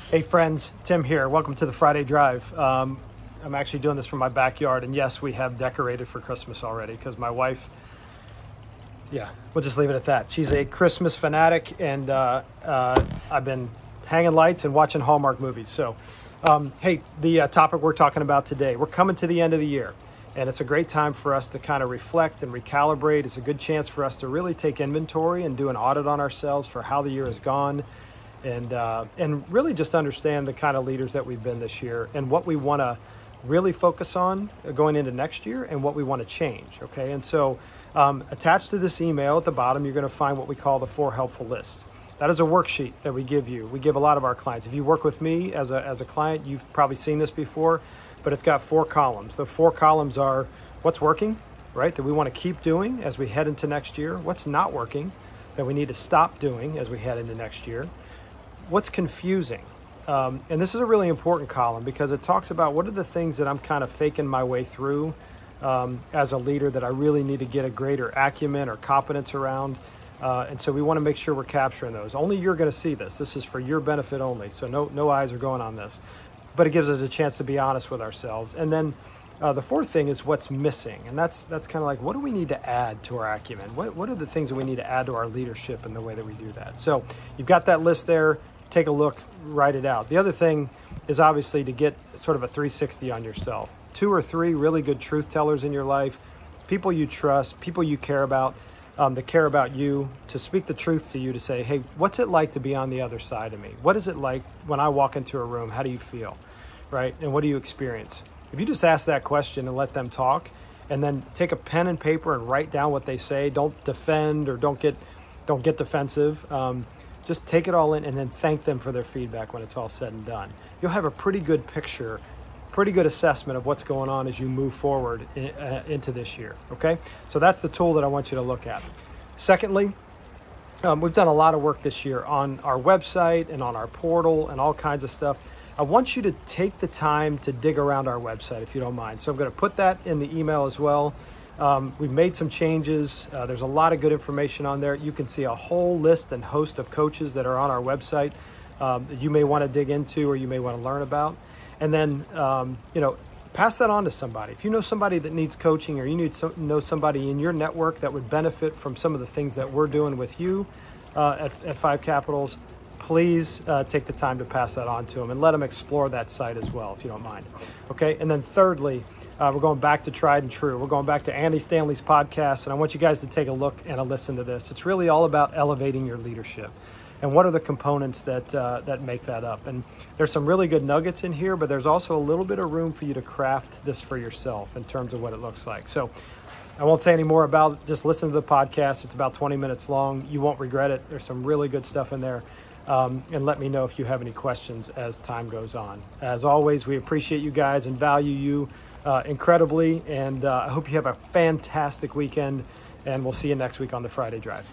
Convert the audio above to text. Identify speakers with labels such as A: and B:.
A: Hey friends, Tim here. Welcome to the Friday Drive. I'm actually doing this from my backyard, and yes, we have decorated for Christmas already because my wife, we'll just leave it at that. She's a Christmas fanatic, and I've been hanging lights and watching Hallmark movies. So, hey, the topic we're talking about today, we're coming to the end of the year, and it's a great time for us to kind of reflect and recalibrate. It's a good chance for us to really take inventory and do an audit on ourselves for how the year has gone. And really just understand the kind of leaders that we've been this year and what we want to really focus on going into next year and what we want to change, okay? And so attached to this email at the bottom, you're going to find what we call the 4 helpful lists. That is a worksheet that we give you. We give a lot of our clients. If you work with me as a client, you've probably seen this before, but it's got 4 columns. The 4 columns are what's working, right, that we want to keep doing as we head into next year, what's not working, that we need to stop doing as we head into next year, what's confusing. And this is a really important column because it talks about what are the things that I'm kind of faking my way through as a leader that I really need to get a greater acumen or competence around. And so we want to make sure we're capturing those. Only you're going to see this. This is for your benefit only. So no eyes are going on this. But it gives us a chance to be honest with ourselves. And then the 4th thing is what's missing. And that's kind of like, what do we need to add to our acumen? What are the things that we need to add to our leadership and the way that we do that? So you've got that list there. Take a look, write it out. The other thing is obviously to get sort of a 360 on yourself. 2 or 3 really good truth tellers in your life, people you trust, people you care about, that care about you, to speak the truth to you, to say, hey, what's it like to be on the other side of me? What is it like when I walk into a room? How do you feel, right? And what do you experience? If you just ask that question and let them talk, and then take a pen and paper and write down what they say, don't defend or don't get defensive. Just take it all in and then thank them for their feedback when it's all said and done. You'll have a pretty good picture, pretty good assessment of what's going on as you move forward into this year, okay? So that's the tool that I want you to look at. Secondly, we've done a lot of work this year on our website and on our portal and all kinds of stuff. I want you to take the time to dig around our website if you don't mind. So I'm going to put that in the email as well. We've made some changes. There's a lot of good information on there. You can see a whole list and host of coaches that are on our website that you may want to dig into or you may want to learn about. And then, pass that on to somebody. If you know somebody that needs coaching or you know somebody in your network that would benefit from some of the things that we're doing with you at 5 Capitals, please take the time to pass that on to them and let them explore that site as well, if you don't mind. Okay, and then thirdly, we're going back to tried and true. We're going back to Andy Stanley's podcast, and I want you guys to take a look and a listen to this. It's really all about elevating your leadership and what are the components that make that up. And there's some really good nuggets in here, but there's also a little bit of room for you to craft this for yourself in terms of what it looks like. So I won't say any more about it. Just listen to the podcast. It's about 20 minutes long. You won't regret it. There's some really good stuff in there. And let me know if you have any questions as time goes on. As always, we appreciate you guys and value you incredibly, and I hope you have a fantastic weekend, and we'll see you next week on the Friday Drive.